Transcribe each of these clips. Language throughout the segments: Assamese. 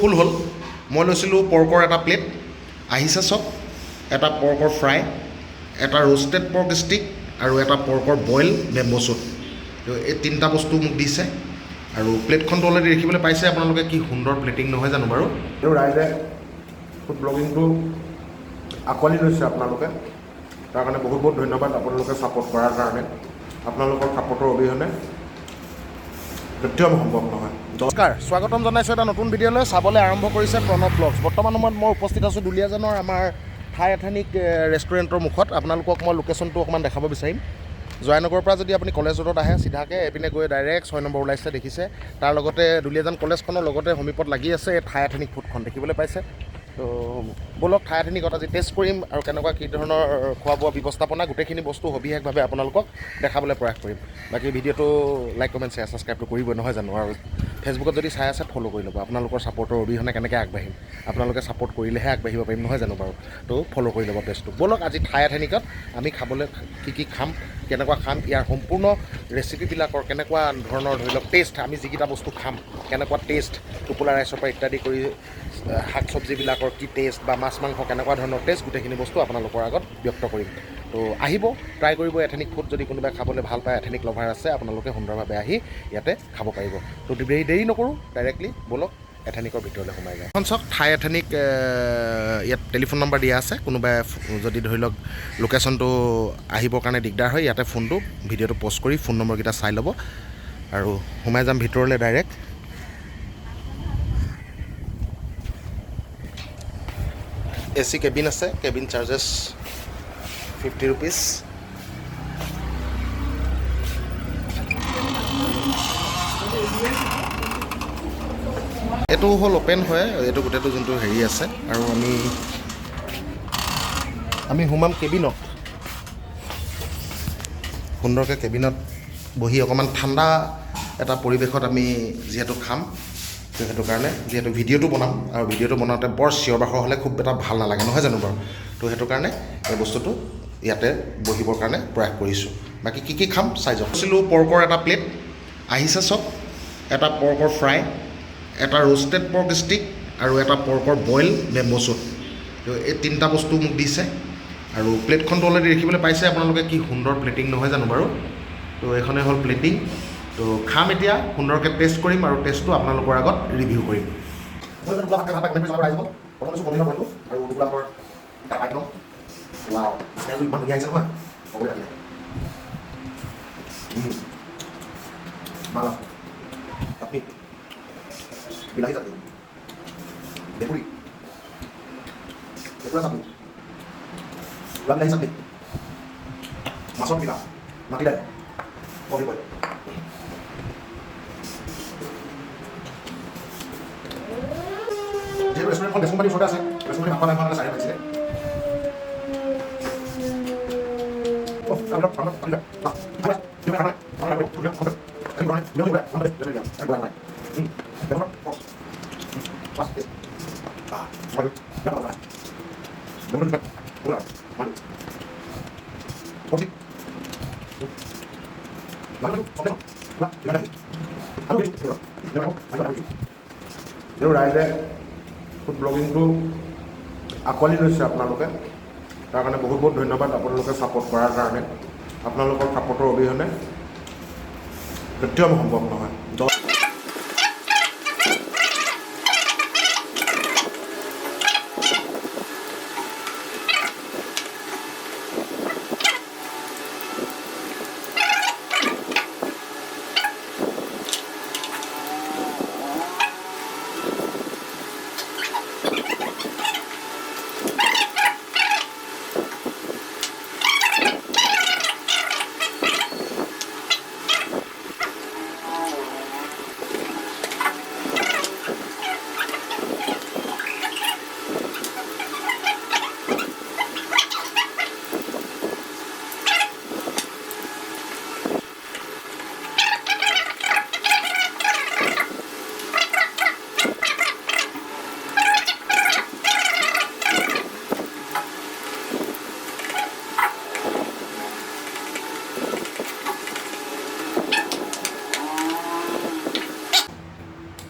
ফুল হ'ল। মই লৈছিলোঁ পৰ্কৰ এটা প্লেট, আহিছে চব, এটা পৰ্কৰ ফ্ৰাই, এটা ৰোষ্টেড পৰ্ক ষ্টিক আৰু এটা পৰ্কৰ বইল বেম্বো চুট। এই তিনিটা বস্তু মোক দিছে আৰু প্লেটখনটো অলৰেডি দেখিবলৈ পাইছে আপোনালোকে, কি সুন্দৰ প্লেটিং নহয় জানো বাৰু। আৰু ৰাইজে ফুড ব্লগিংটো আঁকোৱালি লৈছে আপোনালোকে, তাৰ কাৰণে বহুত বহুত ধন্যবাদ আপোনালোকে ছাপোৰ্ট কৰাৰ কাৰণে। আপোনালোকৰ ছাপোৰ্টৰ অবিহনে কেতিয়াও সম্ভৱ নহয়। নমস্কাৰ, স্বাগতম জনাইছোঁ এটা নতুন ভিডিঅ'লৈ। চাবলৈ আৰম্ভ কৰিছে প্ৰণৱ ব্লগছ। বৰ্তমান সময়ত মই উপস্থিত আছোঁ দুলীয়াজানৰ আমাৰ থাই এথেনিক ৰেষ্টুৰেণ্টৰ মুখত। আপোনালোকক মই লোকেশ্যনটো অকণমান দেখাব বিচাৰিম। জয়ানগৰৰ পৰা যদি আপুনি কলেজ ৰোডত আহে চিধাকৈ এইপিনে গৈ ডাইৰেক্ট 6 নম্বৰ ওলাইছে দেখিছে। তাৰ লগতে দুলীয়াজান কলেজখনৰ লগতে সমীপত লাগি আছে এই থাই এথেনিক ফুডখন দেখিবলৈ পাইছে। তো ব'লক থাই এথেনিকত আজি টেষ্ট কৰিম আৰু কেনেকুৱা কি ধৰণৰ খোৱা বোৱা ব্যৱস্থাপনা গোটেইখিনি বস্তু সবিশেষভাৱে আপোনালোকক দেখাবলৈ প্ৰয়াস কৰিম। বাকী ভিডিঅ'টো লাইক কমেণ্ট শ্বেয়াৰ ছাবস্ক্ৰাইবটো কৰিবই নহয় জানো, আৰু ফেচবুকত যদি চাই আছে ফ'ল' কৰি ল'ব। আপোনালোকৰ ছাপোৰ্টৰ অবিহনে কেনেকৈ আগবাঢ়িম, আপোনালোকে ছাপোৰ্ট কৰিলেহে আগবাঢ়িব পাৰিম নহয় জানো বাৰু। তো ফ'ল' কৰি ল'ব পেজটো। ব'লক আজি থাই এথেনিকত আমি খাবলৈ কি খাম, কেনেকুৱা খাম, ইয়াৰ সম্পূৰ্ণ ৰেচিপিবিলাকৰ কেনেকুৱা ধৰণৰ ধৰি লওক টেষ্ট, আমি যিকেইটা বস্তু খাম কেনেকুৱা টেষ্ট, টোপোলা ৰাইচৰ পৰা ইত্যাদি কৰি শাক চব্জিবিলাকৰ কি টেষ্ট বা মাছ মাংস কেনেকুৱা ধৰণৰ টেষ্ট, গোটেইখিনি বস্তু আপোনালোকৰ আগত ব্যক্ত কৰিম। তো আহিব, ট্ৰাই কৰিব এথেনিক ফুড। যদি কোনোবাই খাবলৈ ভাল পায়, এথেনিক লভাৰ আছে, আপোনালোকে সুন্দৰভাৱে আহি ইয়াতে খাব পাৰিব। তো দেৰি নকৰোঁ, ডাইৰেক্টলি ব'লক এথেনিকৰ ভিতৰলৈ সোমাই যাওঁ। এখন চাওক, থাই এথেনিক ইয়াত টেলিফোন নম্বৰ দিয়া আছে। কোনোবাই যদি ধৰি লওক লোকেশ্যনটো আহিবৰ কাৰণে দিগদাৰ হয়, ইয়াতে ফোনটো ভিডিঅ'টো প'ষ্ট কৰি ফোন নম্বৰকেইটা চাই ল'ব আৰু সোমাই যাম ভিতৰলৈ ডাইৰেক্ট। AC কেবিন আছে, কেবিন চাৰ্জেছ 50 rupees। এইটো হ'ল অ'পেন হয়, এইটো গোটেইটো যোনটো হেৰি আছে। আৰু আমি সোমাম কেবিনত, সুন্দৰকৈ কেবিনত বহি অকণমান ঠাণ্ডা এটা পৰিৱেশত আমি যিহেতু খাম, তো সেইটো কাৰণে যিহেতু ভিডিঅ'টো বনাম আৰু ভিডিঅ'টো বনাওঁতে বৰ চিঞৰ বাখৰ হ'লে খুব এটা ভাল নালাগে নহয় জানো বাৰু। তো সেইটো কাৰণে এই বস্তুটো ইয়াতে বহিবৰ কাৰণে প্ৰয়াস কৰিছোঁ। বাকী কি খাম চাই যাওক। কৈছিলোঁ পৰ্কৰ এটা প্লেট, আহিছে চব, এটা পৰ্কৰ ফ্ৰাই, এটা ৰোষ্টেড পৰ্ক ষ্টিক আৰু এটা পৰ্কৰ বইল বেম্বো চুট। তো এই তিনিটা বস্তু মোক দিছে আৰু প্লেটখনটো অলৰেডি দেখিবলৈ পাইছে আপোনালোকে, কি সুন্দৰ প্লেটিং নহয় জানো বাৰু। তো এইখনেই হ'ল প্লেটিং। তো খাম এতিয়া, সুন্দৰকৈ টেষ্ট কৰিম আৰু টেষ্টটো আপোনালোকৰ আগত ৰিভিউ কৰিম। বিলাহী চাটনি, বেগুৰি, কেঁকুৰা চাটনি, গোলাপ বিলাহী চাটনি, মাছৰ পিঠা, মাটি দাইল, কবি বইল। যিহেতু ৰেষ্টুৰেণ্টখন বেচনবাৰীৰ ওচৰতে আছে, বেচনবাৰী মাংস এখন চাৰি পাইছিলে। ৰাইজে ফুড ব্লগিংটো আঁকোৱালি লৈছে আপোনালোকে, তাৰ কাৰণে বহুত বহুত ধন্যবাদ আপোনালোকে ছাপোৰ্ট কৰাৰ কাৰণে। আপোনালোকৰ ছাপোৰ্টৰ অবিহনে কেতিয়াও সম্ভৱ নহয়।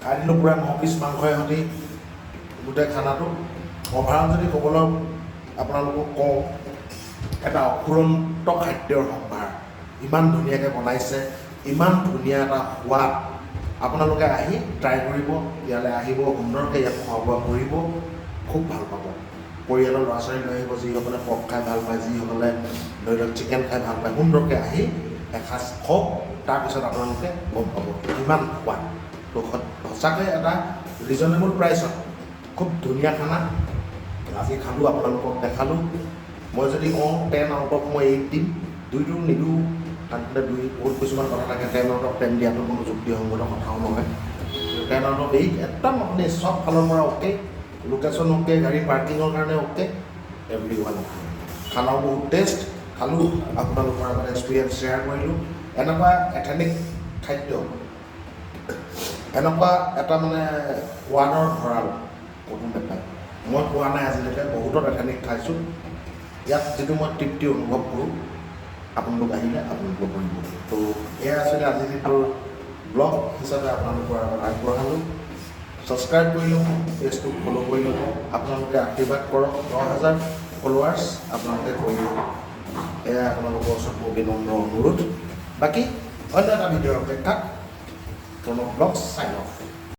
খাই দিলোঁ পূৰা 9 পিচ মাংসই সৈতে গোটেই খানাটো অভাৰত যদি ক'বলৈ আপোনালোকক কওঁ এটা অফুৰন্ত খাদ্যৰ সম্ভাৰ ইমান ধুনীয়াকৈ বনাইছে ইমান ধুনীয়া এটা সোৱাদ আপোনালোকে আহি ট্ৰাই কৰিব ইয়ালৈ আহিব সুন্দৰকৈ ইয়াত খোৱা বোৱা কৰিব খুব ভাল পাব পৰিয়ালৰ ল'ৰা ছোৱালী লৈ আহিব যিসকলে পৰ্ক খাই ভাল পায় যিসকলে ধৰি লওক চিকেন খাই ভাল পায় সুন্দৰকৈ আহি এসাঁজ খাওক তাৰপিছত আপোনালোকে গম পাব ইমান সোৱাদ তো সঁচাকৈ এটা ৰিজনেবল প্ৰাইচত খুব ধুনীয়া খানা আজি খালোঁ আপোনালোকক দেখালোঁ মই যদি কওঁ 10 আউট অফ মই 8 দিম 2টো নিদিওঁ তাতে বহুত কিছুমান কথা থাকে 10 আউট অফ 10 দিয়াটো কোনো যুক্তিসংগত কথাও নহয় 10 আউট অফ 8 একদম আপুনি চব ফালৰ পৰা অ'কে লোকেশ্যন অ'কে গাড়ী পাৰ্কিঙৰ কাৰণে অ'কে এভৰি ওৱান খানাও বহুত টেষ্ট খালোঁ আপোনালোকৰ মানে এক্সপিৰিয়েঞ্চ শ্বেয়াৰ কৰিলোঁ এনেকুৱা এথেনিক খাদ্য এনেকুৱা এটা মানে সোৱাদৰ ভঁৰাল ক'তো নাপায় মই পোৱা নাই আজিলৈকে বহুতত এথেনিক খাইছোঁ ইয়াত যিটো মই তৃপ্তি অনুভৱ কৰোঁ আপোনালোক আহিলে আপোনালোকে কৰিব তো এয়া আছিলে আজি যিটো ব্লগ হিচাপে আপোনালোকৰ আগত আগবঢ়ালোঁ ছাবস্ক্ৰাইব কৰি ল'ব পেজটোক ফ'ল' কৰি ল'ব আপোনালোকে আশীৰ্বাদ কৰক 10,000 ফলোৱাৰ্ছ আপোনালোকে কৰি ল'ব এয়া আপোনালোকৰ ওচৰত মোৰ বিনম্ৰ অনুৰোধ বাকী অন্য এটা ভিডিঅ'ৰ অপেক্ষাত প্ৰণৱ ব্লগছ চাইন অফ